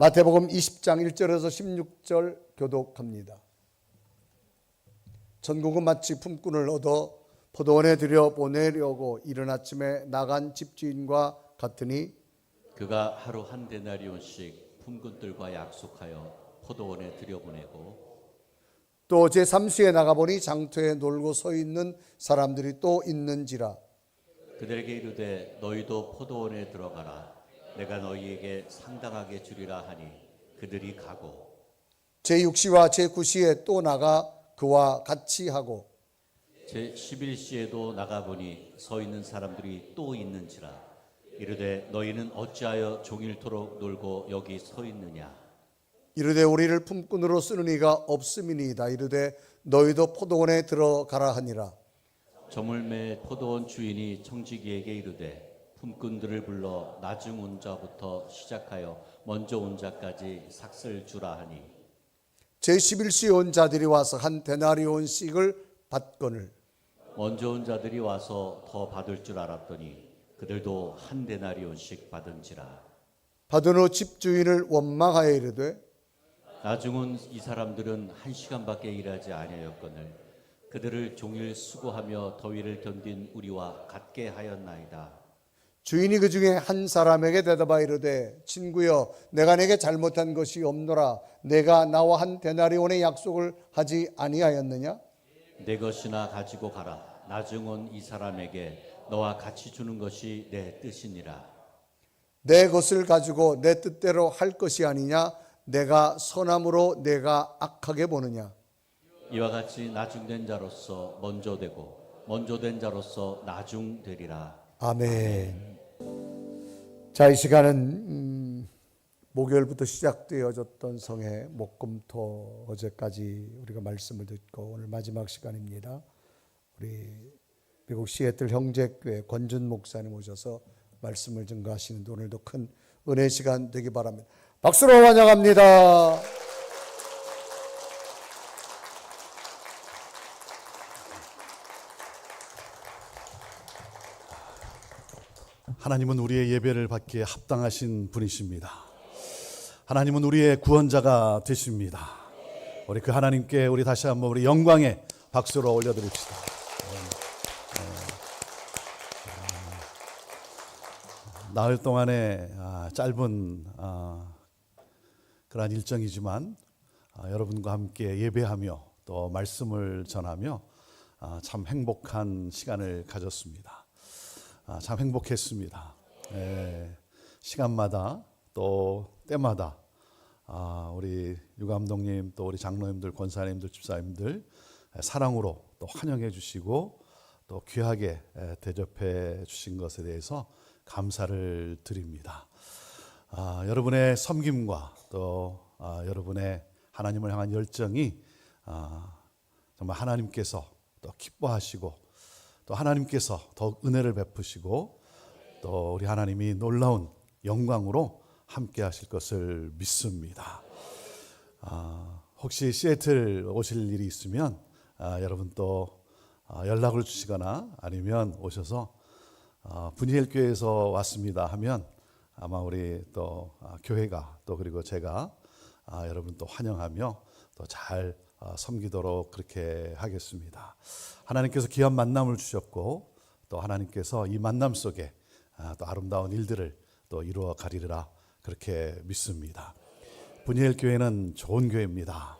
마태복음 20장 1절에서 16절 교독합니다. 전국은 마치 품꾼을 얻어 포도원에 들여 보내려고 이른 아침에 나간 집주인과 같으니 그가 하루 한 데나리온씩 품꾼들과 약속하여 포도원에 들여보내고 또 제3시에 나가보니 장터에 놀고 서 있는 사람들이 또 있는지라. 그들에게 이르되 너희도 포도원에 들어가라. 내가 너희에게 상당하게 주리라 하니 그들이 가고 제6시와 제9시에 또 나가 그와 같이 하고 제11시에도 나가보니 서 있는 사람들이 또 있는지라. 이르되 너희는 어찌하여 종일토록 놀고 여기 서 있느냐. 이르되 우리를 품꾼으로 쓰는 이가 없음이니이다. 이르되 너희도 포도원에 들어가라 하니라. 저물매 포도원 주인이 청지기에게 이르되 품꾼들을 불러 나중 온 자부터 시작하여 먼저 온 자까지 삭슬 주라 하니 제11시에 온 자들이 와서 한 데나리온씩을 받거늘 먼저 온 자들이 와서 더 받을 줄 알았더니 그들도 한 데나리온씩 받은지라. 받은 후 집주인을 원망하여 이르되 나중 온 이 사람들은 1시간밖에 일하지 아니하였거늘 그들을 종일 수고하며 더위를 견딘 우리와 같게 하였나이다. 주인이 그 중에 한 사람에게 대답하여 이르되 친구여 내가 내게 잘못한 것이 없노라. 내가 나와 한 데나리온의 약속을 하지 아니하였느냐? 내 것이나 가지고 가라. 나중 온 이 사람에게 너와 같이 주는 것이 내 뜻이니라. 내 것을 가지고 내 뜻대로 할 것이 아니냐? 내가 선함으로 내가 악하게 보느냐? 이와 같이 나중된 자로서 먼저 되고 먼저 된 자로서 나중 되리라. 아멘. 자, 이 시간은 목요일부터 시작되어졌던 성회 목금토 어제까지 우리가 말씀을 듣고 오늘 마지막 시간입니다. 우리 미국 시애틀 형제교회 권준 목사님 오셔서 말씀을 증거하시는데 오늘도 큰 은혜 시간 되기 바랍니다. 박수로 환영합니다. 하나님은 우리의 예배를 받기에 합당하신 분이십니다. 하나님은 우리의 구원자가 되십니다. 우리 그 하나님께 우리 다시 한번 우리 영광의 박수로 올려드립시다. 나흘 동안의 짧은 그러한 일정이지만 여러분과 함께 예배하며 또 말씀을 전하며 참 행복한 시간을 가졌습니다. 참 행복했습니다. 시간마다 또 때마다 우리 유 감독님 또 우리 장로님들 권사님들 집사님들 사랑으로 또 환영해 주시고 또 귀하게 대접해 주신 것에 대해서 감사를 드립니다. 여러분의 섬김과 또 여러분의 하나님을 향한 열정이 정말 하나님께서 또 기뻐하시고 또 하나님께서 더욱 은혜를 베푸시고 또 우리 하나님이 놀라운 영광으로 함께 하실 것을 믿습니다. 혹시 시애틀 오실 일이 있으면 여러분 또 연락을 주시거나 아니면 오셔서 분이엘 교회에서 왔습니다 하면 아마 우리 또 교회가 또 그리고 제가 여러분 또 환영하며 또 잘 섬기도록 그렇게 하겠습니다. 하나님께서 귀한 만남을 주셨고 또 하나님께서 이 만남 속에 또 아름다운 일들을 또 이루어 가리리라 그렇게 믿습니다. 분이엘 교회는 좋은 교회입니다.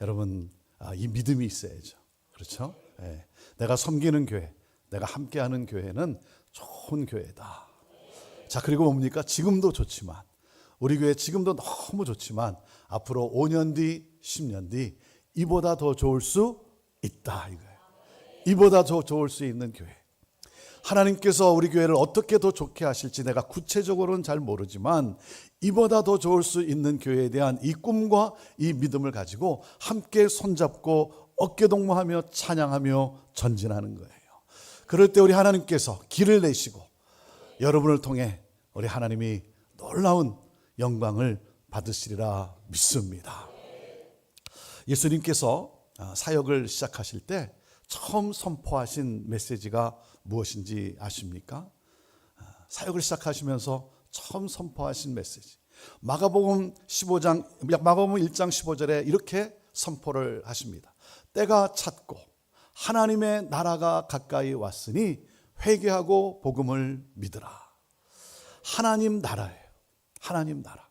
여러분 이 믿음이 있어야죠. 그렇죠? 내가 섬기는 교회, 내가 함께하는 교회는 좋은 교회다. 자, 그리고 뭡니까? 지금도 좋지만 우리 교회 지금도 너무 좋지만 앞으로 5년 뒤, 10년 뒤 이보다 더 좋을 수 있다 이거예요. 이보다 더 좋을 수 있는 교회. 하나님께서 우리 교회를 어떻게 더 좋게 하실지 내가 구체적으로는 잘 모르지만 이보다 더 좋을 수 있는 교회에 대한 이 꿈과 이 믿음을 가지고 함께 손잡고 어깨동무하며 찬양하며 전진하는 거예요. 그럴 때 우리 하나님께서 길을 내시고 여러분을 통해 우리 하나님이 놀라운 영광을 받으시리라 믿습니다. 예수님께서 사역을 시작하실 때 처음 선포하신 메시지가 무엇인지 아십니까? 사역을 시작하시면서 처음 선포하신 메시지. 마가복음 1장 15절에 이렇게 선포를 하십니다. 때가 찼고 하나님의 나라가 가까이 왔으니 회개하고 복음을 믿으라. 하나님 나라예요. 하나님 나라.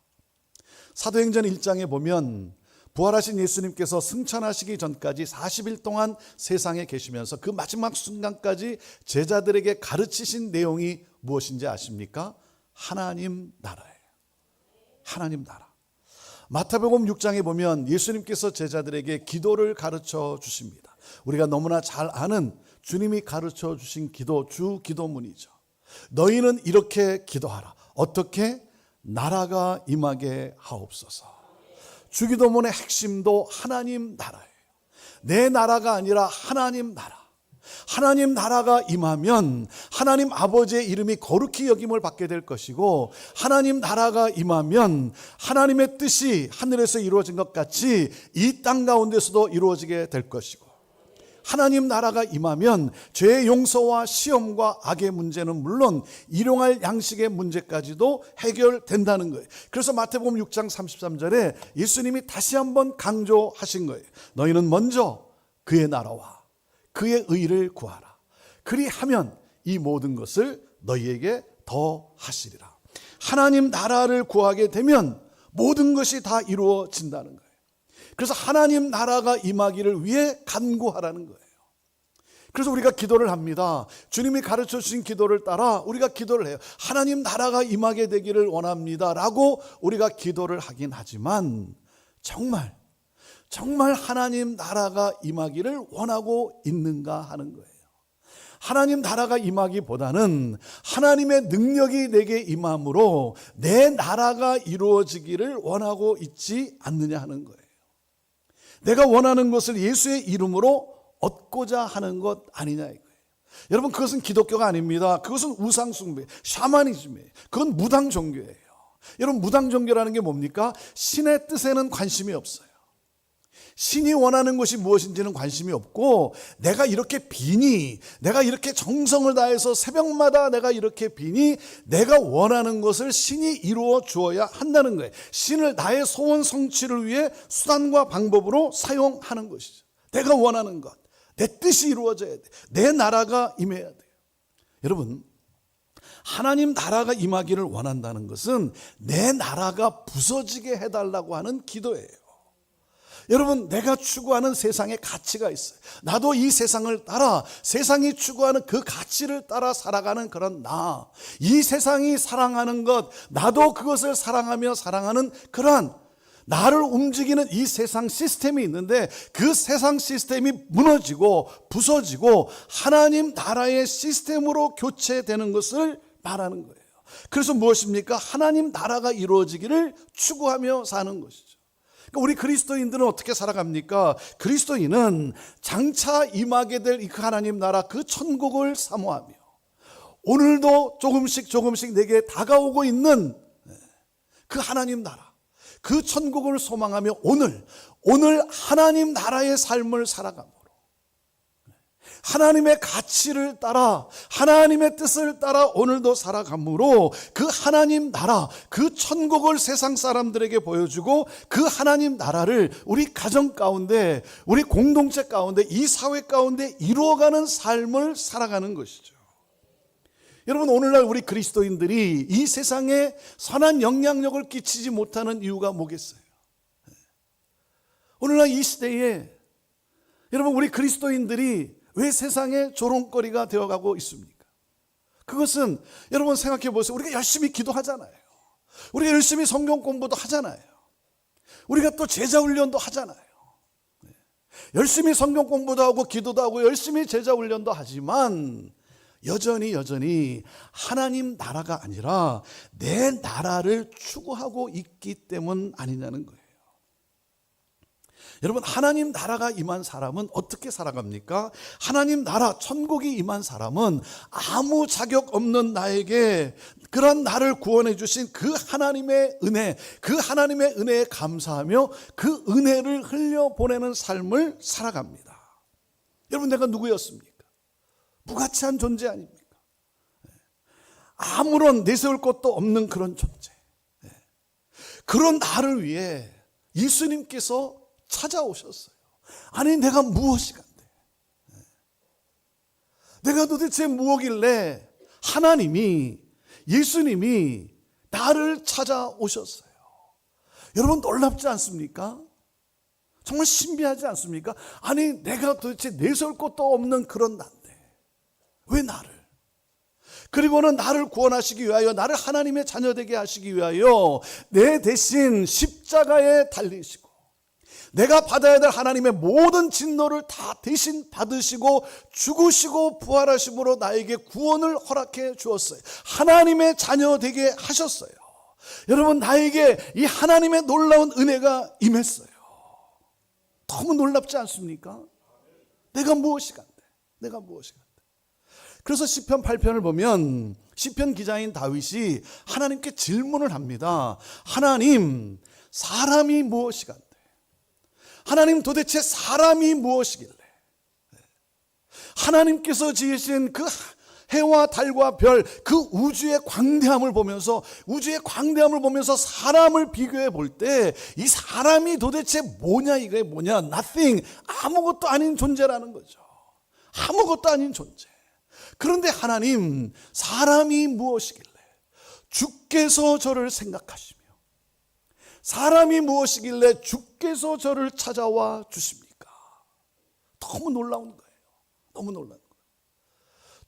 사도행전 1장에 보면 부활하신 예수님께서 승천하시기 전까지 40일 동안 세상에 계시면서 그 마지막 순간까지 제자들에게 가르치신 내용이 무엇인지 아십니까? 하나님 나라예요. 하나님 나라. 마태복음 6장에 보면 예수님께서 제자들에게 기도를 가르쳐 주십니다. 우리가 너무나 잘 아는 주님이 가르쳐 주신 기도, 주 기도문이죠. 너희는 이렇게 기도하라. 어떻게? 나라가 임하게 하옵소서. 주기도문의 핵심도 하나님 나라예요. 내 나라가 아니라 하나님 나라. 하나님 나라가 임하면 하나님 아버지의 이름이 거룩히 여김을 받게 될 것이고, 하나님 나라가 임하면 하나님의 뜻이 하늘에서 이루어진 것 같이 이 땅 가운데서도 이루어지게 될 것이고, 하나님 나라가 임하면 죄의 용서와 시험과 악의 문제는 물론 일용할 양식의 문제까지도 해결된다는 거예요. 그래서 마태복음 6장 33절에 예수님이 다시 한번 강조하신 거예요. 너희는 먼저 그의 나라와 그의 의를 구하라. 그리하면 이 모든 것을 너희에게 더 하시리라. 하나님 나라를 구하게 되면 모든 것이 다 이루어진다는 거예요. 그래서 하나님 나라가 임하기를 위해 간구하라는 거예요. 그래서 우리가 기도를 합니다. 주님이 가르쳐 주신 기도를 따라 우리가 기도를 해요. 하나님 나라가 임하게 되기를 원합니다 라고 우리가 기도를 하긴 하지만, 정말 하나님 나라가 임하기를 원하고 있는가 하는 거예요. 하나님 나라가 임하기보다는 하나님의 능력이 내게 임함으로 내 나라가 이루어지기를 원하고 있지 않느냐 하는 거예요. 내가 원하는 것을 예수의 이름으로 얻고자 하는 것 아니냐 이거예요. 여러분, 그것은 기독교가 아닙니다. 그것은 우상숭배, 샤머니즘이에요. 그건 무당 종교예요. 여러분, 무당 종교라는 게 뭡니까? 신의 뜻에는 관심이 없어요. 신이 원하는 것이 무엇인지는 관심이 없고, 내가 이렇게 비니, 내가 이렇게 정성을 다해서 새벽마다 내가 이렇게 비니, 내가 원하는 것을 신이 이루어 주어야 한다는 거예요. 신을 나의 소원 성취를 위해 수단과 방법으로 사용하는 것이죠. 내가 원하는 것, 내 뜻이 이루어져야 돼. 내 나라가 임해야 돼요. 여러분, 하나님 나라가 임하기를 원한다는 것은 내 나라가 부서지게 해달라고 하는 기도예요. 여러분, 내가 추구하는 세상에 가치가 있어요. 나도 이 세상을 따라 세상이 추구하는 그 가치를 따라 살아가는 그런 나, 이 세상이 사랑하는 것, 나도 그것을 사랑하며 사랑하는 그러한 나를 움직이는 이 세상 시스템이 있는데, 그 세상 시스템이 무너지고 부서지고 하나님 나라의 시스템으로 교체되는 것을 말하는 거예요. 그래서 무엇입니까? 하나님 나라가 이루어지기를 추구하며 사는 것이죠. 우리 그리스도인들은 어떻게 살아갑니까? 그리스도인은 장차 임하게 될 그 하나님 나라, 그 천국을 사모하며 오늘도 조금씩 내게 다가오고 있는 그 하나님 나라, 그 천국을 소망하며 오늘 하나님 나라의 삶을 살아감으로, 하나님의 가치를 따라 하나님의 뜻을 따라 오늘도 살아감으로 그 하나님 나라, 그 천국을 세상 사람들에게 보여주고 그 하나님 나라를 우리 가정 가운데, 우리 공동체 가운데, 이 사회 가운데 이루어가는 삶을 살아가는 것이죠. 여러분, 오늘날 우리 그리스도인들이 이 세상에 선한 영향력을 끼치지 못하는 이유가 뭐겠어요? 오늘날 이 시대에 여러분, 우리 그리스도인들이 왜 세상에 조롱거리가 되어가고 있습니까? 그것은 여러분 생각해 보세요. 우리가 열심히 기도하잖아요. 우리가 열심히 성경 공부도 하잖아요. 우리가 또 제자 훈련도 하잖아요. 열심히 성경 공부도 하고 기도도 하고 열심히 제자 훈련도 하지만 여전히 하나님 나라가 아니라 내 나라를 추구하고 있기 때문 아니냐는 거예요. 여러분, 하나님 나라가 임한 사람은 어떻게 살아갑니까? 하나님 나라, 천국이 임한 사람은 아무 자격 없는 나에게 그런 나를 구원해 주신 그 하나님의 은혜, 그 하나님의 은혜에 감사하며 그 은혜를 흘려보내는 삶을 살아갑니다. 여러분, 내가 누구였습니까? 무가치한 존재 아닙니까? 아무런 내세울 것도 없는 그런 존재. 그런 나를 위해 예수님께서 찾아오셨어요. 아니 내가 무엇이 간대? 내가 도대체 무엇길래 하나님이, 예수님이 나를 찾아오셨어요. 여러분 놀랍지 않습니까? 정말 신비하지 않습니까? 아니 내가 도대체 내세울 것도 없는 그런 난데 왜 나를? 그리고는 나를 구원하시기 위하여, 나를 하나님의 자녀 되게 하시기 위하여 내 대신 십자가에 달리시고 내가 받아야 될 하나님의 모든 진노를 다 대신 받으시고 죽으시고 부활하심으로 나에게 구원을 허락해 주었어요. 하나님의 자녀 되게 하셨어요. 여러분 나에게 이 하나님의 놀라운 은혜가 임했어요. 너무 놀랍지 않습니까? 내가 무엇이 간대? 내가 무엇이 간대? 그래서 시편 8편을 보면 시편 기자인 다윗이 하나님께 질문을 합니다. 하나님, 사람이 무엇이 간대? 하나님 도대체 사람이 무엇이길래? 하나님께서 지으신 그 해와 달과 별, 그 우주의 광대함을 보면서, 사람을 비교해 볼 때 이 사람이 도대체 뭐냐, 이게 뭐냐? Nothing, 아무것도 아닌 존재라는 거죠. 아무것도 아닌 존재. 그런데 하나님, 사람이 무엇이길래 주께서 저를 생각하시며, 사람이 무엇이길래 주께서 저를 찾아와 주십니까? 너무 놀라운 거예요. 너무 놀라운 거예요.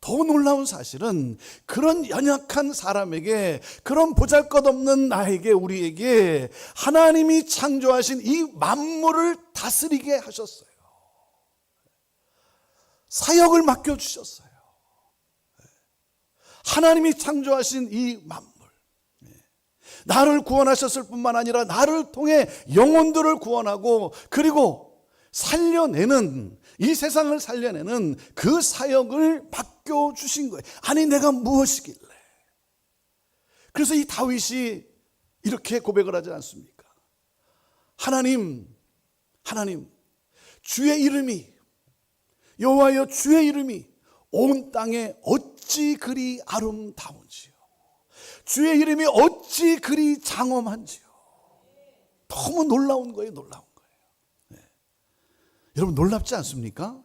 더 놀라운 사실은 그런 연약한 사람에게, 그런 보잘것없는 나에게, 우리에게 하나님이 창조하신 이 만물을 다스리게 하셨어요. 사역을 맡겨주셨어요. 하나님이 창조하신 이 만물, 나를 구원하셨을 뿐만 아니라 나를 통해 영혼들을 구원하고 그리고 살려내는, 이 세상을 살려내는 그 사역을 맡겨주신 거예요. 아니 내가 무엇이길래? 그래서 이 다윗이 이렇게 고백을 하지 않습니까? 하나님, 주의 이름이, 여호와여 주의 이름이 온 땅에 어찌 그리 아름다운지요, 주의 이름이 어찌 그리 장엄한지요. 너무 놀라운 거예요. 놀라운 거예요. 네. 여러분 놀랍지 않습니까?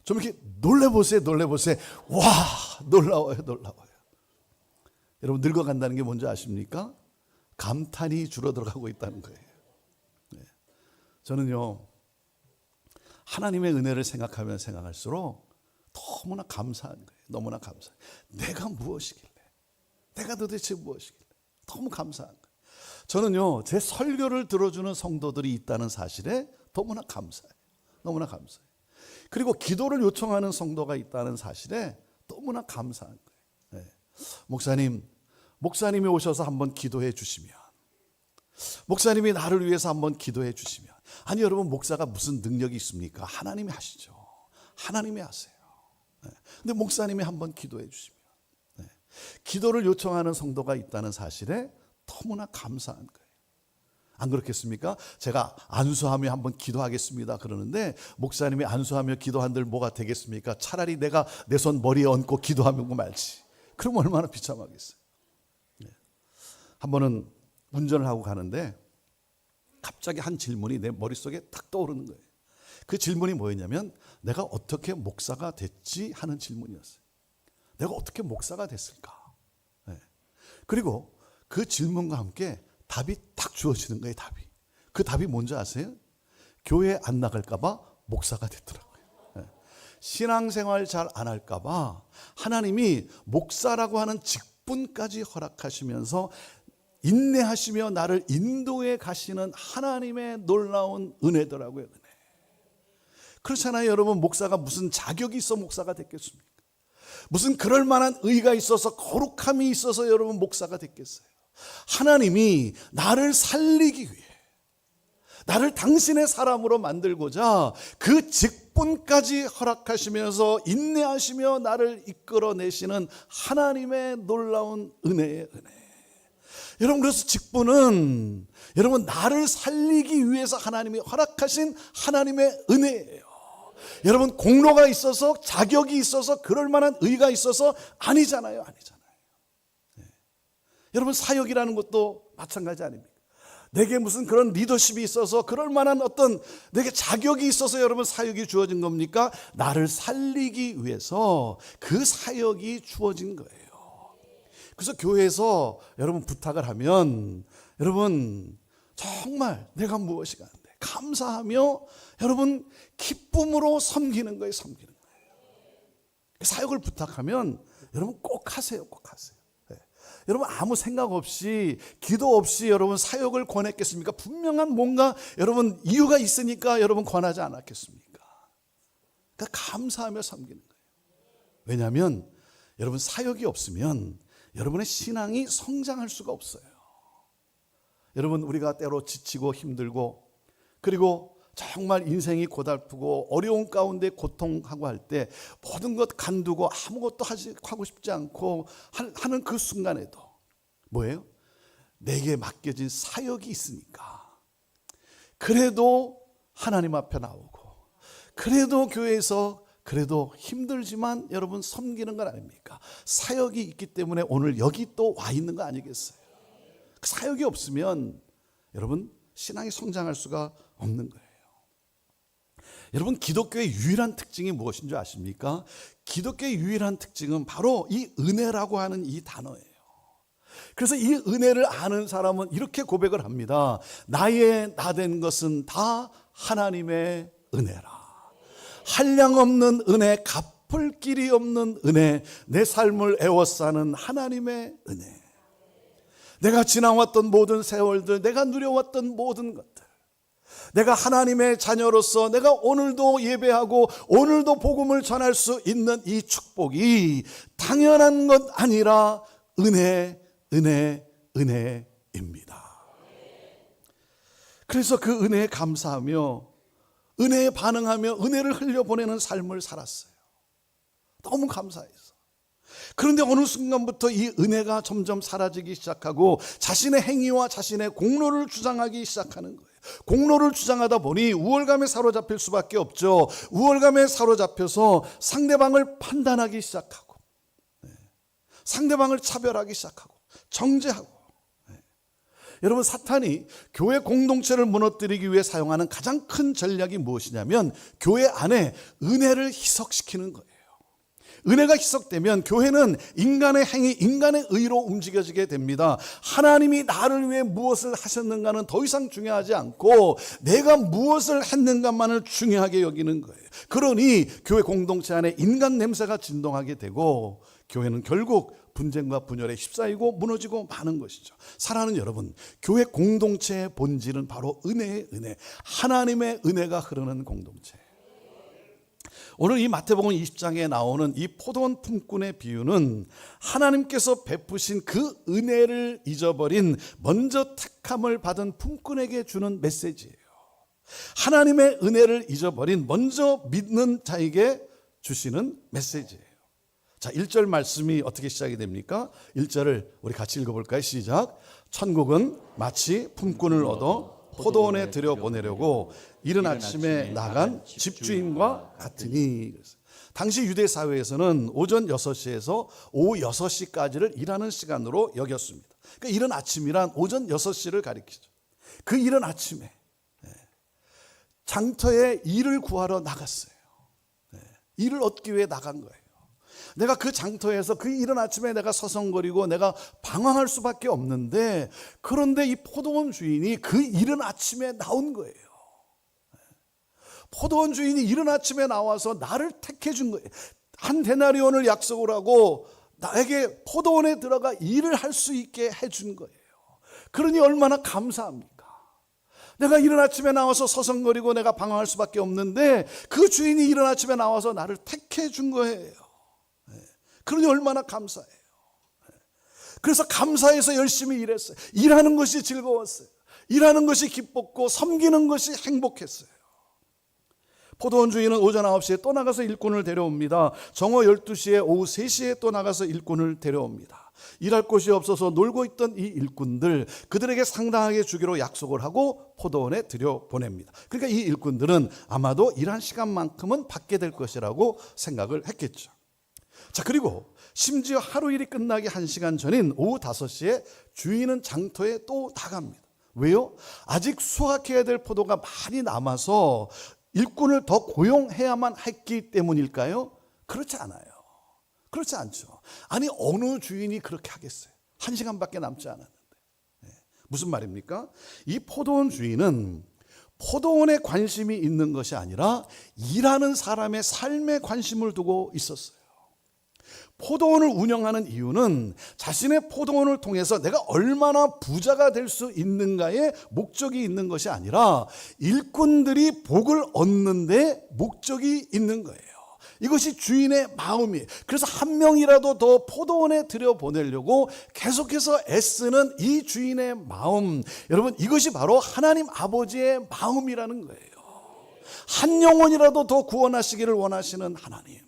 좀 이렇게 놀래보세요. 와, 놀라워요. 여러분 늙어간다는 게 뭔지 아십니까? 감탄이 줄어들어가고 있다는 거예요. 네. 저는요, 하나님의 은혜를 생각하면 생각할수록 너무나 감사한 거예요. 너무나 감사해요. 내가 무엇이길래, 내가 도대체 무엇이길래, 너무 감사한 거예요. 저는요, 제 설교를 들어주는 성도들이 있다는 사실에 너무나 감사해요. 너무나 감사해요. 그리고 기도를 요청하는 성도가 있다는 사실에 너무나 감사한 거예요. 네. 목사님이 오셔서 한번 기도해 주시면, 목사님이 나를 위해서 한번 기도해 주시면, 아니 여러분 목사가 무슨 능력이 있습니까? 하나님이 하시죠. 하나님이 하세요. 네. 근데 목사님이 한번 기도해 주시면, 네. 기도를 요청하는 성도가 있다는 사실에 너무나 감사한 거예요. 안 그렇겠습니까? 제가 안수하며 한번 기도하겠습니다 그러는데 목사님이 안수하며 기도한들 뭐가 되겠습니까? 차라리 내가 내 손 머리에 얹고 기도하면 말지. 그럼 얼마나 비참하겠어요. 네. 한 번은 운전을 하고 가는데 갑자기 한 질문이 내 머릿속에 딱 떠오르는 거예요. 그 질문이 뭐였냐면 내가 어떻게 목사가 됐지 하는 질문이었어요. 내가 어떻게 목사가 됐을까? 네. 그리고 그 질문과 함께 답이 딱 주어지는 거예요. 그 답이 뭔지 아세요? 교회 안 나갈까 봐 목사가 됐더라고요. 네. 신앙생활 잘 안 할까 봐 하나님이 목사라고 하는 직분까지 허락하시면서 인내하시며 나를 인도해 가시는 하나님의 놀라운 은혜더라고요. 은혜. 그렇잖아요. 여러분 목사가 무슨 자격이 있어 목사가 됐겠습니까? 무슨 그럴 만한 의가 있어서 거룩함이 있어서 여러분 목사가 됐겠어요? 하나님이 나를 살리기 위해, 나를 당신의 사람으로 만들고자 그 직분까지 허락하시면서 인내하시며 나를 이끌어내시는 하나님의 놀라운 은혜의 은혜. 여러분 그래서 직분은 여러분 나를 살리기 위해서 하나님이 허락하신 하나님의 은혜예요. 여러분 공로가 있어서, 자격이 있어서, 그럴 만한 의가 있어서 아니잖아요. 네. 여러분 사역이라는 것도 마찬가지 아닙니까? 내게 무슨 그런 리더십이 있어서 그럴 만한 어떤 내게 자격이 있어서 여러분 사역이 주어진 겁니까? 나를 살리기 위해서 그 사역이 주어진 거예요. 그래서 교회에서 여러분 부탁을 하면 여러분 정말 내가 무엇이 가는데 감사하며 여러분 기쁨으로 섬기는 거예요. 섬기는 거예요. 사역을 부탁하면 여러분 꼭 하세요. 꼭 하세요. 여러분 아무 생각 없이 기도 없이 여러분 사역을 권했겠습니까? 분명한 뭔가 여러분 이유가 있으니까 여러분 권하지 않았겠습니까? 그러니까 감사하며 섬기는 거예요. 왜냐하면 여러분 사역이 없으면 여러분의 신앙이 성장할 수가 없어요. 여러분 우리가 때로 지치고 힘들고 그리고 정말 인생이 고달프고 어려운 가운데 고통하고 할 때 모든 것 간두고 아무것도 하고 싶지 않고 하는 그 순간에도 뭐예요? 내게 맡겨진 사역이 있으니까 그래도 하나님 앞에 나오고 그래도 교회에서 그래도 힘들지만 여러분 섬기는 건 아닙니까? 사역이 있기 때문에 오늘 여기 또 와 있는 거 아니겠어요? 그 사역이 없으면 여러분 신앙이 성장할 수가 없는 거예요. 여러분 기독교의 유일한 특징이 무엇인 줄 아십니까? 기독교의 유일한 특징은 바로 이 은혜라고 하는 이 단어예요. 그래서 이 은혜를 아는 사람은 이렇게 고백을 합니다. 나의 나된 것은 다 하나님의 은혜라. 한량없는 은혜, 갚을 길이 없는 은혜, 내 삶을 애워싸는 하나님의 은혜. 내가 지나왔던 모든 세월들, 내가 누려왔던 모든 것들, 내가 하나님의 자녀로서 내가 오늘도 예배하고 오늘도 복음을 전할 수 있는 이 축복이 당연한 것 아니라 은혜입니다. 그래서 그 은혜에 감사하며 은혜에 반응하며 은혜를 흘려보내는 삶을 살았어요. 너무 감사해서. 그런데 어느 순간부터 이 은혜가 점점 사라지기 시작하고 자신의 행위와 자신의 공로를 주장하기 시작하는 거예요. 공로를 주장하다 보니 우월감에 사로잡힐 수밖에 없죠. 우월감에 사로잡혀서 상대방을 판단하기 시작하고 상대방을 차별하기 시작하고 정죄하고. 여러분 사탄이 교회 공동체를 무너뜨리기 위해 사용하는 가장 큰 전략이 무엇이냐면 교회 안에 은혜를 희석시키는 거예요. 은혜가 희석되면 교회는 인간의 행위, 인간의 의로 움직여지게 됩니다. 하나님이 나를 위해 무엇을 하셨는가는 더 이상 중요하지 않고 내가 무엇을 했는가만을 중요하게 여기는 거예요. 그러니 교회 공동체 안에 인간 냄새가 진동하게 되고 교회는 결국 분쟁과 분열에 휩싸이고 무너지고 마는 것이죠. 사랑하는 여러분, 교회 공동체의 본질은 바로 은혜의 은혜, 하나님의 은혜가 흐르는 공동체. 오늘 이 마태복음 20장에 나오는 이 포도원 품꾼의 비유는 하나님께서 베푸신 그 은혜를 잊어버린 먼저 택함을 받은 품꾼에게 주는 메시지예요. 하나님의 은혜를 잊어버린 먼저 믿는 자에게 주시는 메시지예요. 자, 1절 말씀이 어떻게 시작이 됩니까? 1절을 우리 같이 읽어볼까요? 시작. 천국은 마치 품꾼을 얻어 포도원에 들여보내려고 이른 아침에 나간 집주인과 같으니. 당시 유대 사회에서는 오전 6시에서 오후 6시까지를 일하는 시간으로 여겼습니다. 그러니까 이른 아침이란 오전 6시를 가리키죠. 그 이른 아침에 장터에 일을 구하러 나갔어요. 일을 얻기 위해 나간 거예요. 내가 그 장터에서 그 이른 아침에 내가 서성거리고 내가 방황할 수밖에 없는데, 그런데 이 포도원 주인이 그 이른 아침에 나온 거예요. 포도원 주인이 이른 아침에 나와서 나를 택해 준 거예요. 한 데나리온을 약속을 하고 나에게 포도원에 들어가 일을 할 수 있게 해준 거예요. 그러니 얼마나 감사합니까? 내가 이른 아침에 나와서 서성거리고 내가 방황할 수밖에 없는데 그 주인이 이른 아침에 나와서 나를 택해 준 거예요. 그러니 얼마나 감사해요. 그래서 감사해서 열심히 일했어요. 일하는 것이 즐거웠어요. 일하는 것이 기뻤고 섬기는 것이 행복했어요. 포도원 주인은 오전 9시에 또 나가서 일꾼을 데려옵니다. 정오 12시에 오후 3시에 또 나가서 일꾼을 데려옵니다. 일할 곳이 없어서 놀고 있던 이 일꾼들, 그들에게 상당하게 주기로 약속을 하고 포도원에 들여보냅니다. 그러니까 이 일꾼들은 아마도 일한 시간만큼은 받게 될 것이라고 생각을 했겠죠. 자, 그리고 심지어 하루 일이 끝나기 1시간 전인 오후 5시에 주인은 장터에 또 나갑니다. 왜요? 아직 수확해야 될 포도가 많이 남아서 일꾼을 더 고용해야만 했기 때문일까요? 그렇지 않아요. 그렇지 않죠. 아니 어느 주인이 그렇게 하겠어요? 1시간밖에 남지 않았는데. 무슨 말입니까? 이 포도원 주인은 포도원에 관심이 있는 것이 아니라 일하는 사람의 삶에 관심을 두고 있었어요. 포도원을 운영하는 이유는 자신의 포도원을 통해서 내가 얼마나 부자가 될 수 있는가에 목적이 있는 것이 아니라 일꾼들이 복을 얻는 데 목적이 있는 거예요. 이것이 주인의 마음이에요. 그래서 한 명이라도 더 포도원에 들여보내려고 계속해서 애쓰는 이 주인의 마음, 여러분 이것이 바로 하나님 아버지의 마음이라는 거예요. 한 영혼이라도 더 구원하시기를 원하시는 하나님,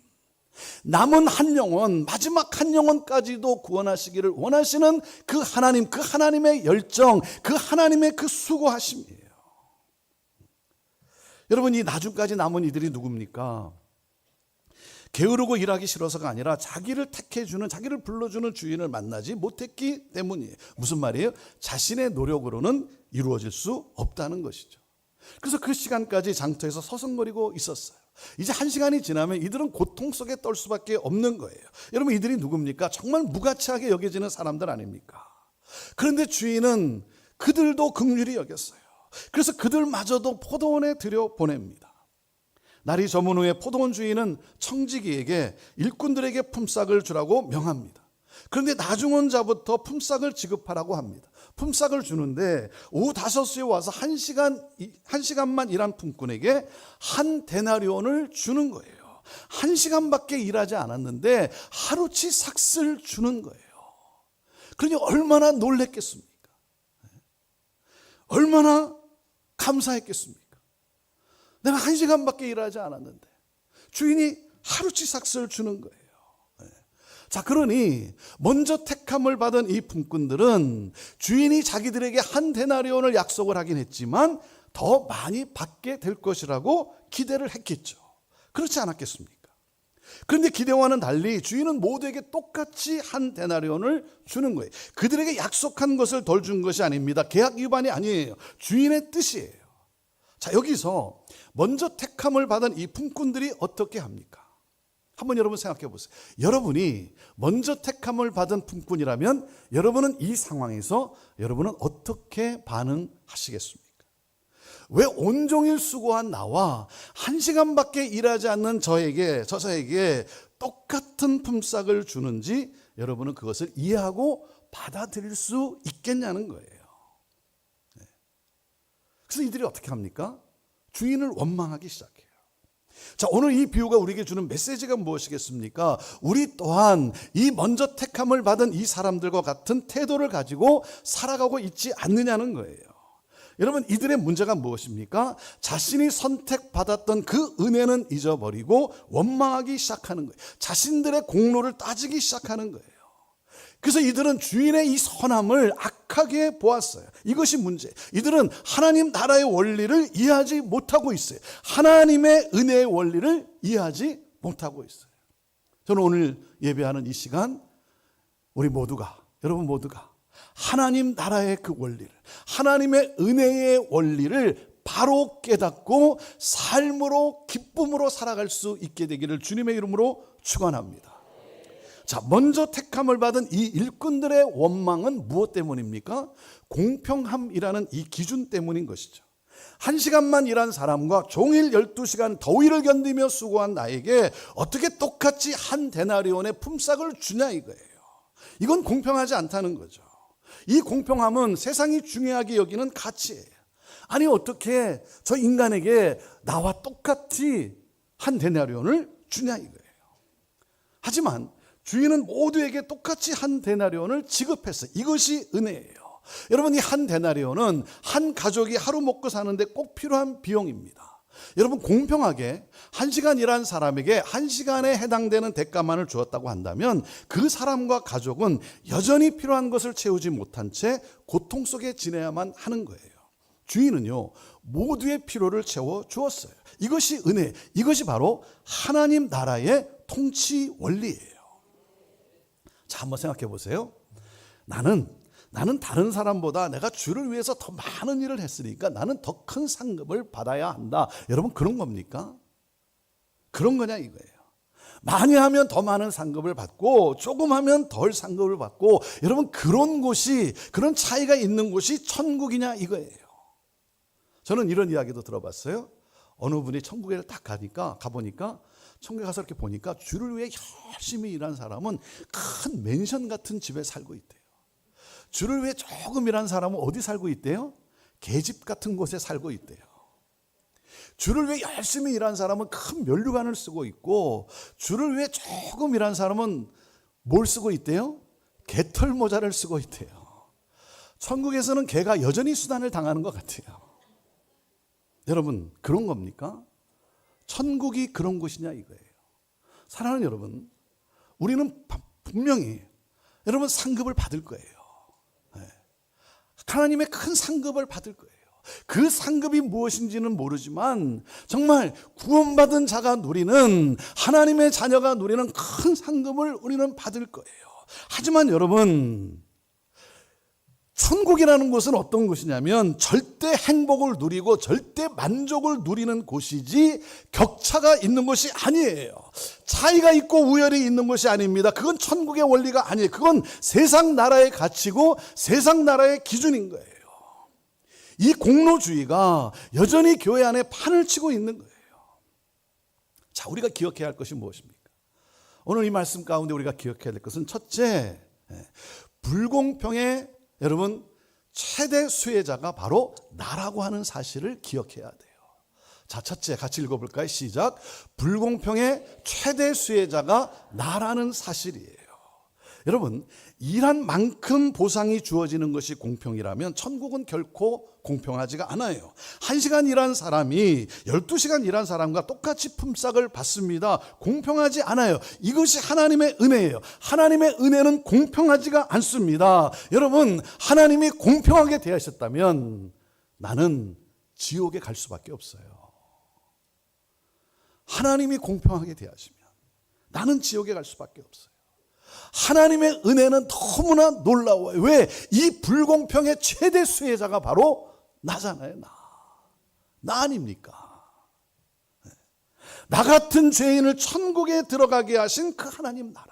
남은 한 영혼, 마지막 한 영혼까지도 구원하시기를 원하시는 그 하나님, 그 하나님의 열정, 그 하나님의 그 수고하심이에요. 여러분 이 나중까지 남은 이들이 누굽니까? 게으르고 일하기 싫어서가 아니라 자기를 택해주는, 자기를 불러주는 주인을 만나지 못했기 때문이에요. 무슨 말이에요? 자신의 노력으로는 이루어질 수 없다는 것이죠. 그래서 그 시간까지 장터에서 서성거리고 있었어요. 이제 1시간이 지나면 이들은 고통 속에 떨 수밖에 없는 거예요. 여러분 이들이 누굽니까? 정말 무가치하게 여겨지는 사람들 아닙니까? 그런데 주인은 그들도 긍휼히 여겼어요. 그래서 그들마저도 포도원에 들여보냅니다. 날이 저문 후에 포도원 주인은 청지기에게 일꾼들에게 품삯을 주라고 명합니다. 그런데 나중원 자부터 품삯을 지급하라고 합니다. 품삯을 주는데 오후 5시에 와서 1시간만 일한 품꾼에게 한 데나리온을 주는 거예요. 1시간밖에 일하지 않았는데 하루치 삭슬 주는 거예요. 그러니 얼마나 놀랬겠습니까? 얼마나 감사했겠습니까? 내가 1시간밖에 일하지 않았는데 주인이 하루치 삭슬 주는 거예요. 자, 그러니 먼저 택함을 받은 이 품꾼들은 주인이 자기들에게 한 데나리온을 약속을 하긴 했지만 더 많이 받게 될 것이라고 기대를 했겠죠. 그렇지 않았겠습니까? 그런데 기대와는 달리 주인은 모두에게 똑같이 한 데나리온을 주는 거예요. 그들에게 약속한 것을 덜 준 것이 아닙니다. 계약 위반이 아니에요. 주인의 뜻이에요. 자, 여기서 먼저 택함을 받은 이 품꾼들이 어떻게 합니까? 한번 여러분 생각해 보세요. 여러분이 먼저 택함을 받은 품꾼이라면 여러분은 이 상황에서 여러분은 어떻게 반응하시겠습니까? 왜 온종일 수고한 나와 1시간밖에 일하지 않는 저에게 똑같은 품삯을 주는지 여러분은 그것을 이해하고 받아들일 수 있겠냐는 거예요. 그래서 이들이 어떻게 합니까? 주인을 원망하기 시작해요. 자, 오늘 이 비유가 우리에게 주는 메시지가 무엇이겠습니까? 우리 또한 이 먼저 택함을 받은 이 사람들과 같은 태도를 가지고 살아가고 있지 않느냐는 거예요. 여러분 이들의 문제가 무엇입니까? 자신이 선택받았던 그 은혜는 잊어버리고 원망하기 시작하는 거예요. 자신들의 공로를 따지기 시작하는 거예요. 그래서 이들은 주인의 이 선함을 악하게 보았어요. 이것이 문제예요. 이들은 하나님 나라의 원리를 이해하지 못하고 있어요. 하나님의 은혜의 원리를 이해하지 못하고 있어요. 저는 오늘 예배하는 이 시간 우리 모두가, 여러분 모두가 하나님 나라의 그 원리를, 하나님의 은혜의 원리를 바로 깨닫고 삶으로 기쁨으로 살아갈 수 있게 되기를 주님의 이름으로 축원합니다. 자, 먼저 택함을 받은 이 일꾼들의 원망은 무엇 때문입니까? 공평함이라는 이 기준 때문인 것이죠. 1시간만 일한 사람과 종일 12시간 더위를 견디며 수고한 나에게 어떻게 똑같이 한 데나리온의 품삯을 주냐 이거예요. 이건 공평하지 않다는 거죠. 이 공평함은 세상이 중요하게 여기는 가치예요. 아니 어떻게 저 인간에게 나와 똑같이 한 데나리온을 주냐 이거예요. 하지만 주인은 모두에게 똑같이 한 데나리온을 지급했어요. 이것이 은혜예요. 여러분 이 한 데나리온은 한 가족이 하루 먹고 사는데 꼭 필요한 비용입니다. 여러분 공평하게 1시간 일한 사람에게 1시간에 해당되는 대가만을 주었다고 한다면 그 사람과 가족은 여전히 필요한 것을 채우지 못한 채 고통 속에 지내야만 하는 거예요. 주인은요 모두의 필요를 채워 주었어요. 이것이 은혜, 이것이 바로 하나님 나라의 통치 원리예요. 자, 한번 생각해 보세요. 나는 나는 다른 사람보다 내가 주를 위해서 더 많은 일을 했으니까 나는 더 큰 상급을 받아야 한다. 여러분 그런 겁니까? 그런 거냐 이거예요. 많이 하면 더 많은 상급을 받고 조금 하면 덜 상급을 받고, 여러분 그런 곳이, 그런 차이가 있는 곳이 천국이냐 이거예요. 저는 이런 이야기도 들어봤어요. 어느 분이 천국에 딱 가보니까 천국에 가서 이렇게 보니까 주를 위해 열심히 일한 사람은 큰 맨션 같은 집에 살고 있대요. 주를 위해 조금 일한 사람은 어디 살고 있대요? 계집 같은 곳에 살고 있대요. 주를 위해 열심히 일한 사람은 큰 면류관을 쓰고 있고, 주를 위해 조금 일한 사람은 뭘 쓰고 있대요? 개털 모자를 쓰고 있대요. 천국에서는 개가 여전히 수단을 당하는 것 같아요. 여러분 그런 겁니까? 천국이 그런 곳이냐 이거예요. 사랑하는 여러분, 우리는 분명히 여러분 상급을 받을 거예요. 하나님의 큰 상급을 받을 거예요. 그 상급이 무엇인지는 모르지만 정말 구원받은 자가 누리는, 하나님의 자녀가 누리는 큰 상급을 우리는 받을 거예요. 하지만 여러분, 천국이라는 곳은 어떤 곳이냐면 절대 행복을 누리고 절대 만족을 누리는 곳이지 격차가 있는 곳이 아니에요. 차이가 있고 우열이 있는 것이 아닙니다. 그건 천국의 원리가 아니에요. 그건 세상 나라의 가치고 세상 나라의 기준인 거예요. 이 공로주의가 여전히 교회 안에 판을 치고 있는 거예요. 자, 우리가 기억해야 할 것이 무엇입니까? 오늘 이 말씀 가운데 우리가 기억해야 될 것은, 첫째, 불공평의 여러분 최대 수혜자가 바로 나라고 하는 사실을 기억해야 돼요. 자, 첫째 같이 읽어볼까요? 시작. 불공평의 최대 수혜자가 나라는 사실이에요. 여러분, 일한 만큼 보상이 주어지는 것이 공평이라면 천국은 결코 공평하지가 않아요. 1시간 일한 사람이 12시간 일한 사람과 똑같이 품삯을 받습니다. 공평하지 않아요. 이것이 하나님의 은혜예요. 하나님의 은혜는 공평하지가 않습니다. 여러분, 하나님이 공평하게 대하셨다면 나는 지옥에 갈 수밖에 없어요. 하나님이 공평하게 대하시면 나는 지옥에 갈 수밖에 없어요. 하나님의 은혜는 너무나 놀라워요. 왜? 이 불공평의 최대 수혜자가 바로 나잖아요. 나 아닙니까? 나 같은 죄인을 천국에 들어가게 하신 그 하나님 나라,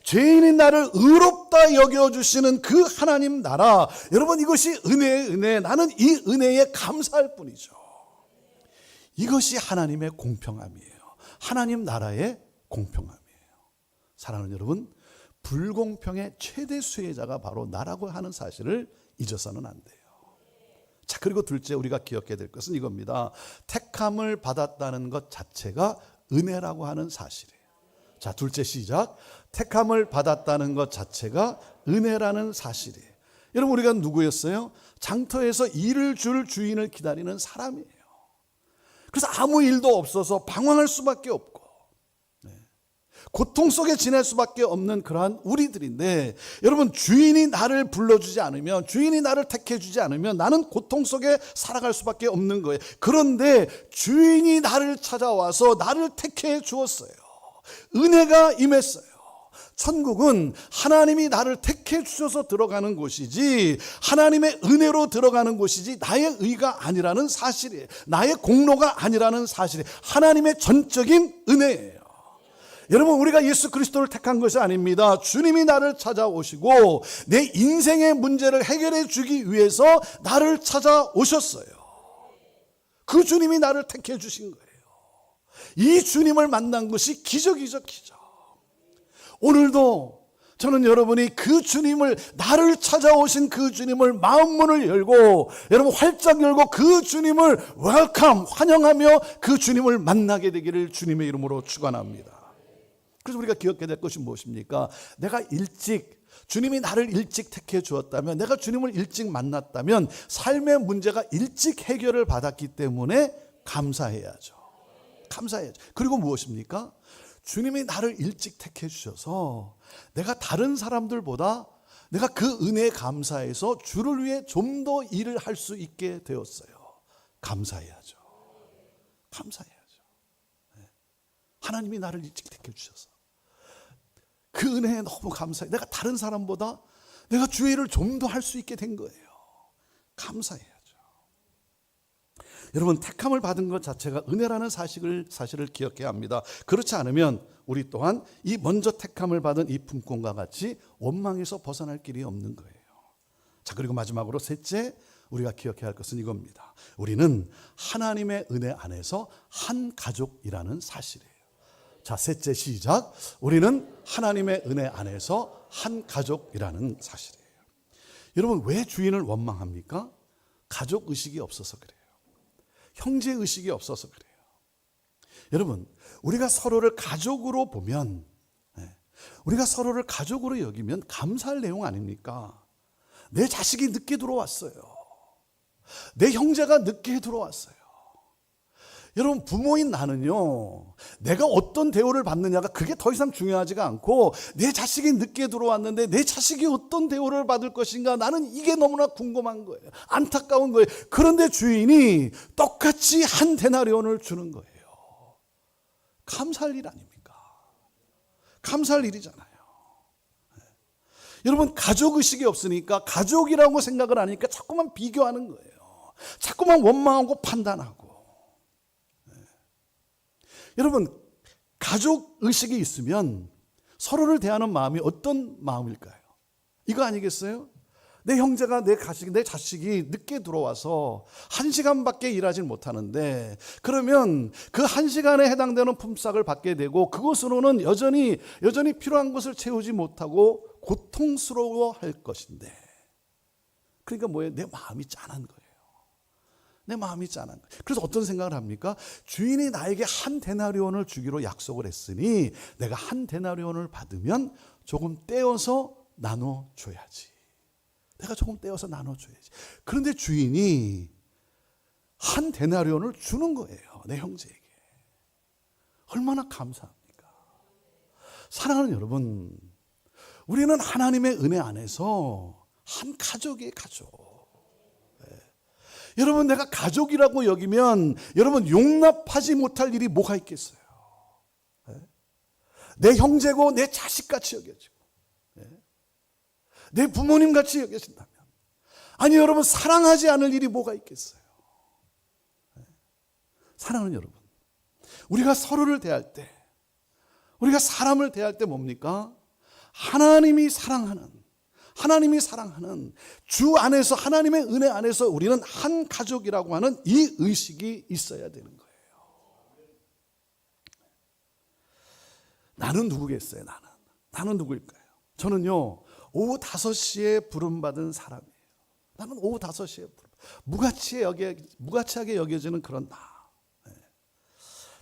죄인인 나를 의롭다 여겨주시는 그 하나님 나라, 여러분 이것이 은혜의 은혜, 나는 이 은혜에 감사할 뿐이죠. 이것이 하나님의 공평함이에요. 하나님 나라의 공평함이에요. 사랑하는 여러분, 불공평의 최대 수혜자가 바로 나라고 하는 사실을 잊어서는 안 돼요. 자, 그리고 둘째 우리가 기억해야 될 것은 이겁니다. 택함을 받았다는 것 자체가 은혜라고 하는 사실이에요. 자, 둘째 시작. 택함을 받았다는 것 자체가 은혜라는 사실이에요. 여러분, 우리가 누구였어요? 장터에서 일을 줄 주인을 기다리는 사람이에요. 그래서 아무 일도 없어서 방황할 수밖에 없고 고통 속에 지낼 수밖에 없는 그러한 우리들인데, 여러분 주인이 나를 불러주지 않으면, 주인이 나를 택해주지 않으면 나는 고통 속에 살아갈 수밖에 없는 거예요. 그런데 주인이 나를 찾아와서 나를 택해 주었어요. 은혜가 임했어요. 천국은 하나님이 나를 택해 주셔서 들어가는 곳이지 하나님의 은혜로 들어가는 곳이지 나의 의가 아니라는 사실이에요. 나의 공로가 아니라는 사실이에요. 하나님의 전적인 은혜예요. 여러분, 우리가 예수 그리스도를 택한 것이 아닙니다. 주님이 나를 찾아오시고 내 인생의 문제를 해결해 주기 위해서 나를 찾아오셨어요. 그 주님이 나를 택해 주신 거예요. 이 주님을 만난 것이 기적이죠, 기적. 오늘도 저는 여러분이 그 주님을, 나를 찾아오신 그 주님을 마음문을 열고, 여러분 활짝 열고 그 주님을 웰컴, 환영하며 그 주님을 만나게 되기를 주님의 이름으로 축원합니다. 그래서 우리가 기억해야 될 것이 무엇입니까? 내가 주님이 나를 일찍 택해 주었다면, 내가 주님을 일찍 만났다면 삶의 문제가 일찍 해결을 받았기 때문에 감사해야죠. 감사해야죠. 그리고 무엇입니까? 주님이 나를 일찍 택해 주셔서 내가 다른 사람들보다 내가 그 은혜에 감사해서 주를 위해 좀 더 일을 할 수 있게 되었어요. 감사해야죠. 감사해야죠. 하나님이 나를 일찍 택해 주셔서 그 은혜에 너무 감사해. 내가 다른 사람보다 내가 주의 일을 좀 더 할 수 있게 된 거예요. 감사해야죠. 여러분, 택함을 받은 것 자체가 은혜라는 사실을 기억해야 합니다. 그렇지 않으면 우리 또한 이 먼저 택함을 받은 이 품꾼과 같이 원망에서 벗어날 길이 없는 거예요. 자, 그리고 마지막으로 셋째, 우리가 기억해야 할 것은 이겁니다. 우리는 하나님의 은혜 안에서 한 가족이라는 사실이에요. 자, 셋째 시작. 우리는 하나님의 은혜 안에서 한 가족이라는 사실이에요. 여러분, 왜 주인을 원망합니까? 가족 의식이 없어서 그래요. 형제 의식이 없어서 그래요. 여러분, 우리가 서로를 가족으로 보면, 우리가 서로를 가족으로 여기면 감사할 내용 아닙니까? 내 자식이 늦게 들어왔어요. 내 형제가 늦게 들어왔어요. 여러분, 부모인 나는요, 내가 어떤 대우를 받느냐가 그게 더 이상 중요하지가 않고, 내 자식이 늦게 들어왔는데 내 자식이 어떤 대우를 받을 것인가, 나는 이게 너무나 궁금한 거예요. 안타까운 거예요. 그런데 주인이 똑같이 한 데나리온을 주는 거예요. 감사할 일 아닙니까? 감사할 일이잖아요. 여러분, 가족 의식이 없으니까, 가족이라고 생각을 하니까 자꾸만 비교하는 거예요. 자꾸만 원망하고 판단하고. 여러분, 가족 의식이 있으면 서로를 대하는 마음이 어떤 마음일까요? 이거 아니겠어요? 내 형제가 내 자식이 늦게 들어와서 1시간밖에 일하지 못하는데, 그러면 그 1시간에 해당되는 품삯을 받게 되고 그것으로는 여전히 필요한 것을 채우지 못하고 고통스러워할 것인데, 그러니까 뭐예요? 내 마음이 짠한 거예요. 내 마음이 짠한 거예요. 그래서 어떤 생각을 합니까? 주인이 나에게 한 데나리온을 주기로 약속을 했으니 내가 한 데나리온을 받으면 조금 떼어서 나눠줘야지. 내가 조금 떼어서 나눠줘야지. 그런데 주인이 한 데나리온을 주는 거예요. 내 형제에게. 얼마나 감사합니까? 사랑하는 여러분, 우리는 하나님의 은혜 안에서 한 가족이에요, 가족. 여러분, 내가 가족이라고 여기면 여러분 용납하지 못할 일이 뭐가 있겠어요? 내 형제고 내 자식같이 여겨지고 내 부모님같이 여겨진다면, 아니 여러분, 사랑하지 않을 일이 뭐가 있겠어요? 사랑하는 여러분, 우리가 서로를 대할 때, 우리가 사람을 대할 때 뭡니까? 하나님이 사랑하는 주 안에서, 하나님의 은혜 안에서 우리는 한 가족이라고 하는 이 의식이 있어야 되는 거예요. 나는 누구겠어요? 나는 누구일까요? 저는요, 오후 5시에 부름받은 사람이에요. 나는 오후 5시에 무가치하게 여겨지는 그런 나.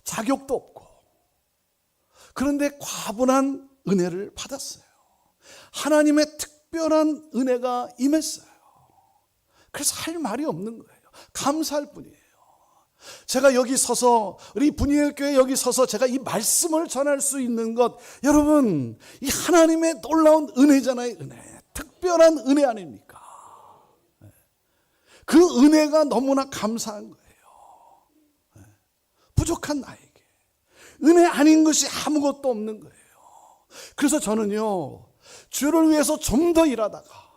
자격도 없고, 그런데 과분한 은혜를 받았어요. 하나님의 특별한 은혜가 임했어요. 그래서 할 말이 없는 거예요. 감사할 뿐이에요. 제가 여기 서서, 우리 분이엘 교회 여기 서서 제가 이 말씀을 전할 수 있는 것, 여러분, 이 하나님의 놀라운 은혜잖아요. 은혜. 특별한 은혜 아닙니까? 그 은혜가 너무나 감사한 거예요. 부족한 나에게 은혜 아닌 것이 아무것도 없는 거예요. 그래서 저는요, 주를 위해서 좀 더 일하다가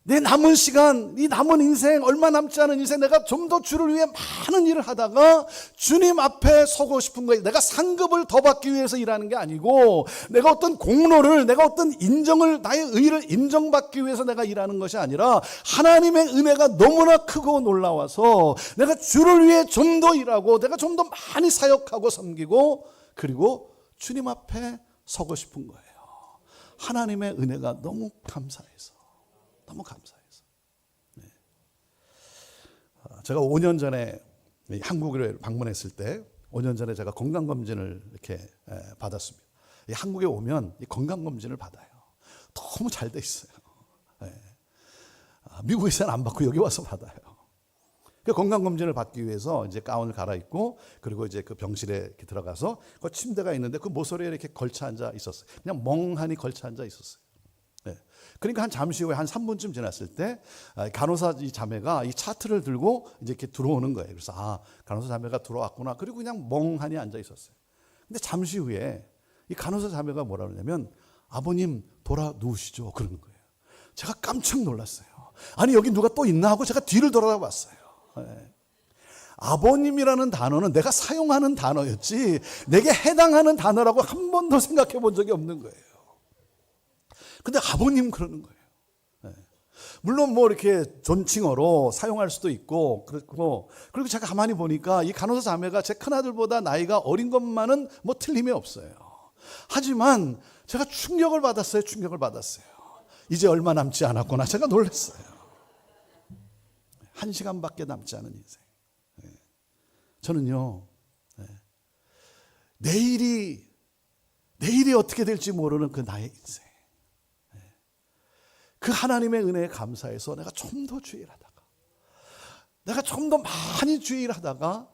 내 남은 시간, 이 남은 인생, 얼마 남지 않은 인생, 내가 좀 더 주를 위해 많은 일을 하다가 주님 앞에 서고 싶은 거예요. 내가 상급을 더 받기 위해서 일하는 게 아니고, 내가 어떤 공로를, 내가 어떤 인정을, 나의 의를 인정받기 위해서 내가 일하는 것이 아니라, 하나님의 은혜가 너무나 크고 놀라워서 내가 주를 위해 좀 더 일하고, 내가 좀 더 많이 사역하고 섬기고, 그리고 주님 앞에 서고 싶은 거예요. 하나님의 은혜가 너무 감사해서. 제가 5년 전에 한국을 방문했을 때, 5년 전에 제가 건강검진을 이렇게 받았습니다. 한국에 오면 이 건강검진을 받아요. 너무 잘 돼 있어요. 미국에서는 안 받고 여기 와서 받아요. 그 건강검진을 받기 위해서 이제 가운을 갈아입고, 그리고 이제 그 병실에 이렇게 들어가서 그 침대가 있는데 그 모서리에 이렇게 걸쳐 앉아 있었어요. 그냥 멍하니 걸쳐 앉아 있었어요. 그러니까 한 잠시 후에 한 3분쯤 지났을 때 간호사 이 자매가 이 차트를 들고 이제 이렇게 들어오는 거예요. 그래서 간호사 자매가 들어왔구나. 그리고 그냥 멍하니 앉아 있었어요. 근데 잠시 후에 이 간호사 자매가 뭐라 그러냐면, 아버님 돌아 누우시죠. 그러는 거예요. 제가 깜짝 놀랐어요. 아니 여기 누가 또 있나 하고 제가 뒤를 돌아봤어요. 네. 아버님이라는 단어는 내가 사용하는 단어였지 내게 해당하는 단어라고 한 번도 생각해 본 적이 없는 거예요. 근데 아버님 그러는 거예요. 네. 물론 뭐 이렇게 존칭어로 사용할 수도 있고 그렇고, 그리고 제가 가만히 보니까 이 간호사 자매가 제 큰아들보다 나이가 어린 것만은 뭐 틀림이 없어요. 하지만 제가 충격을 받았어요. 이제 얼마 남지 않았구나. 제가 놀랐어요. 1시간밖에 남지 않은 인생. 저는요, 내일이 어떻게 될지 모르는 그 나의 인생. 그 하나님의 은혜에 감사해서 내가 좀 더 주일하다가, 내가 좀 더 많이 주일하다가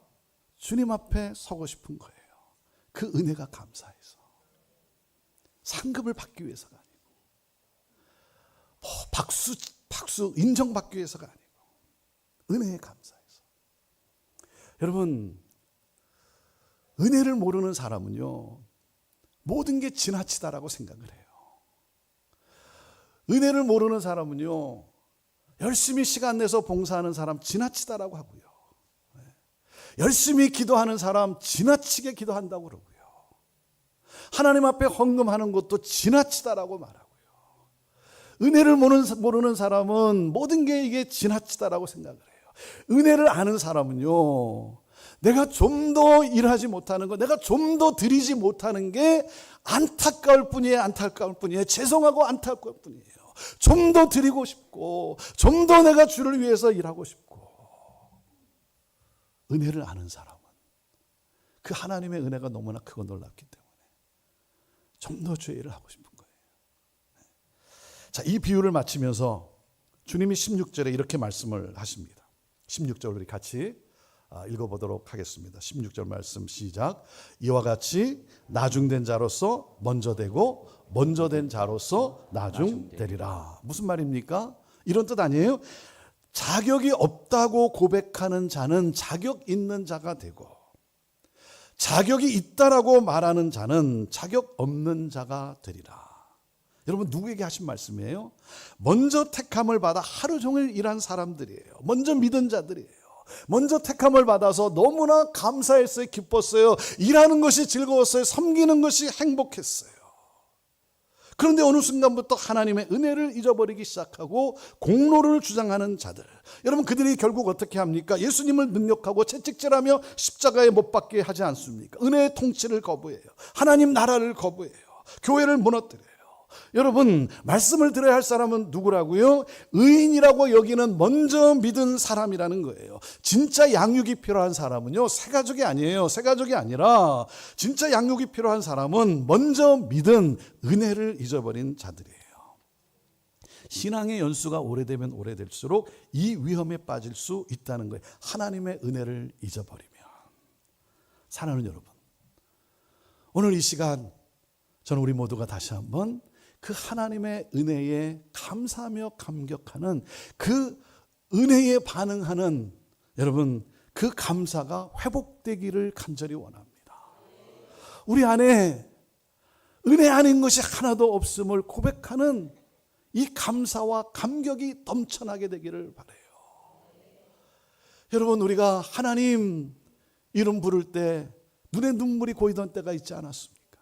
주님 앞에 서고 싶은 거예요. 그 은혜가 감사해서. 상급을 받기 위해서가 아니고, 뭐 박수 인정받기 위해서가 아니고, 은혜에 감사해서. 여러분, 은혜를 모르는 사람은요, 모든 게 지나치다라고 생각을 해요. 은혜를 모르는 사람은요, 열심히 시간 내서 봉사하는 사람 지나치다라고 하고요, 열심히 기도하는 사람 지나치게 기도한다고 그러고요, 하나님 앞에 헌금하는 것도 지나치다라고 말하고요. 은혜를 모르는 사람은 모든 게 이게 지나치다라고 생각을 해요. 은혜를 아는 사람은요, 내가 좀 더 일하지 못하는 것, 내가 좀 더 드리지 못하는 게 안타까울 뿐이에요. 죄송하고 안타까울 뿐이에요. 좀 더 드리고 싶고, 좀 더 내가 주를 위해서 일하고 싶고. 은혜를 아는 사람은 그 하나님의 은혜가 너무나 크고 놀랍기 때문에 좀 더 주의 일을 하고 싶은 거예요. 자, 이 비유를 마치면서 주님이 16절에 이렇게 말씀을 하십니다. 16절 우리 같이 읽어보도록 하겠습니다. 16절 말씀 시작. 이와 같이 나중된 자로서 먼저 되고 먼저 된 자로서 나중되리라. 무슨 말입니까? 이런 뜻 아니에요? 자격이 없다고 고백하는 자는 자격 있는 자가 되고, 자격이 있다라고 말하는 자는 자격 없는 자가 되리라. 여러분, 누구에게 하신 말씀이에요? 먼저 택함을 받아 하루 종일 일한 사람들이에요. 먼저 믿은 자들이에요. 먼저 택함을 받아서 너무나 감사했어요. 기뻤어요. 일하는 것이 즐거웠어요. 섬기는 것이 행복했어요. 그런데 어느 순간부터 하나님의 은혜를 잊어버리기 시작하고 공로를 주장하는 자들, 여러분, 그들이 결국 어떻게 합니까? 예수님을 능력하고 채찍질하며 십자가에 못 박게 하지 않습니까? 은혜의 통치를 거부해요. 하나님 나라를 거부해요. 교회를 무너뜨려요. 여러분, 말씀을 들어야 할 사람은 누구라고요? 의인이라고 여기는 먼저 믿은 사람이라는 거예요. 진짜 양육이 필요한 사람은요, 새가족이 아니에요. 새가족이 아니라 진짜 양육이 필요한 사람은 먼저 믿은 은혜를 잊어버린 자들이에요. 신앙의 연수가 오래되면 오래될수록 이 위험에 빠질 수 있다는 거예요. 하나님의 은혜를 잊어버리면. 사랑하는 여러분, 오늘 이 시간 저는 우리 모두가 다시 한번 그 하나님의 은혜에 감사하며 감격하는, 그 은혜에 반응하는 여러분, 그 감사가 회복되기를 간절히 원합니다. 우리 안에 은혜 아닌 것이 하나도 없음을 고백하는 이 감사와 감격이 넘쳐나게 되기를 바라요. 여러분, 우리가 하나님 이름 부를 때 눈에 눈물이 고이던 때가 있지 않았습니까?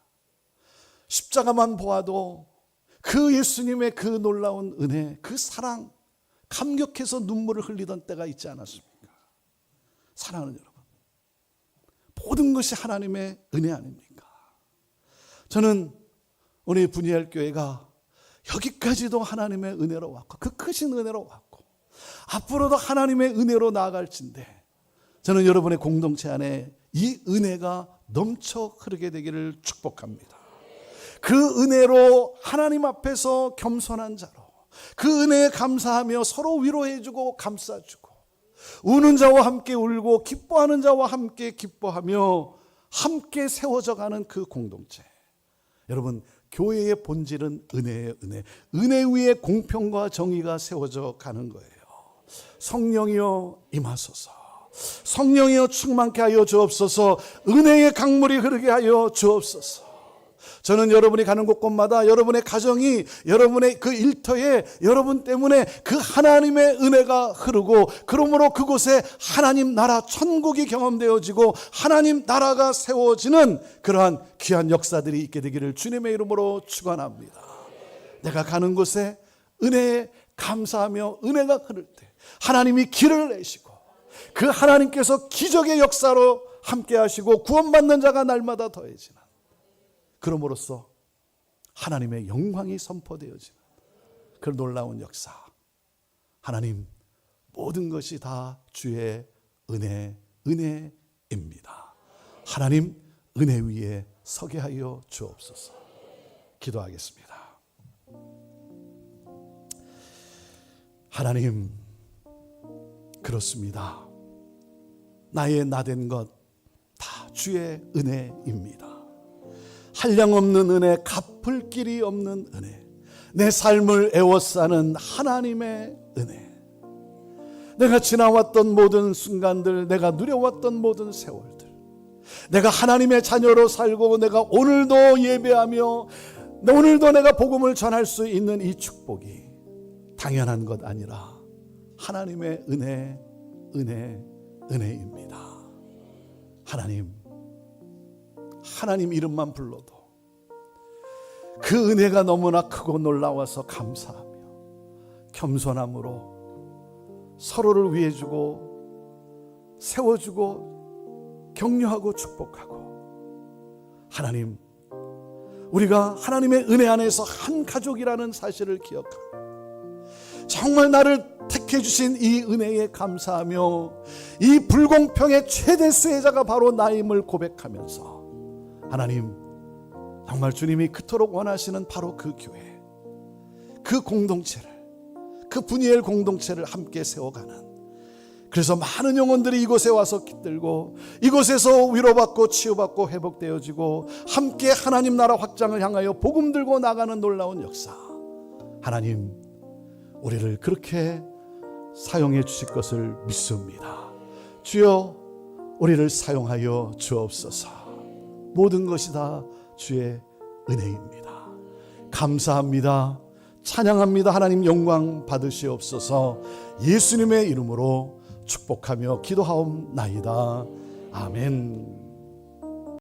십자가만 보아도 그 예수님의 그 놀라운 은혜, 그 사랑, 감격해서 눈물을 흘리던 때가 있지 않았습니까? 사랑하는 여러분, 모든 것이 하나님의 은혜 아닙니까? 저는 우리 분이엘 교회가 여기까지도 하나님의 은혜로 왔고, 그 크신 은혜로 왔고, 앞으로도 하나님의 은혜로 나아갈진데, 저는 여러분의 공동체 안에 이 은혜가 넘쳐 흐르게 되기를 축복합니다. 그 은혜로 하나님 앞에서 겸손한 자로, 그 은혜에 감사하며 서로 위로해주고 감싸주고, 우는 자와 함께 울고 기뻐하는 자와 함께 기뻐하며 함께 세워져가는 그 공동체. 여러분, 교회의 본질은 은혜의 은혜. 은혜 위에 공평과 정의가 세워져 가는 거예요. 성령이여 임하소서. 성령이여 충만케 하여 주옵소서. 은혜의 강물이 흐르게 하여 주옵소서. 저는 여러분이 가는 곳곳마다 여러분의 가정이, 여러분의 그 일터에 여러분 때문에 그 하나님의 은혜가 흐르고, 그러므로 그곳에 하나님 나라 천국이 경험되어지고 하나님 나라가 세워지는 그러한 귀한 역사들이 있게 되기를 주님의 이름으로 축원합니다. 내가 가는 곳에 은혜에 감사하며 은혜가 흐를 때 하나님이 길을 내시고, 그 하나님께서 기적의 역사로 함께 하시고 구원받는 자가 날마다 더해지는, 그럼으로써 하나님의 영광이 선포되어지는 그 놀라운 역사. 하나님, 모든 것이 다 주의 은혜입니다. 하나님, 은혜 위에 서게 하여 주옵소서. 기도하겠습니다. 하나님, 그렇습니다. 나의 나된 것 다 주의 은혜입니다. 한량없는 은혜, 갚을 길이 없는 은혜, 내 삶을 애워싸는 하나님의 은혜, 내가 지나왔던 모든 순간들, 내가 누려왔던 모든 세월들, 내가 하나님의 자녀로 살고 내가 오늘도 예배하며 오늘도 내가 복음을 전할 수 있는 이 축복이 당연한 것 아니라 하나님의 은혜입니다. 하나님 이름만 불러도 그 은혜가 너무나 크고 놀라워서 감사하며 겸손함으로 서로를 위해주고 세워주고 격려하고 축복하고, 하나님, 우리가 하나님의 은혜 안에서 한 가족이라는 사실을 기억하고 정말 나를 택해 주신 이 은혜에 감사하며 이 불공평의 최대 수혜자가 바로 나임을 고백하면서, 하나님, 정말 주님이 그토록 원하시는 바로 그 교회, 그 공동체를, 그 분이엘 공동체를 함께 세워가는, 그래서 많은 영혼들이 이곳에 와서 깃들고 이곳에서 위로받고 치유받고 회복되어지고 함께 하나님 나라 확장을 향하여 복음 들고 나가는 놀라운 역사. 하나님, 우리를 그렇게 사용해 주실 것을 믿습니다. 주여, 우리를 사용하여 주옵소서. 모든 것이 다 주의 은혜입니다. 감사합니다. 찬양합니다. 하나님 영광 받으시옵소서. 예수님의 이름으로 축복하며 기도하옵나이다. 아멘.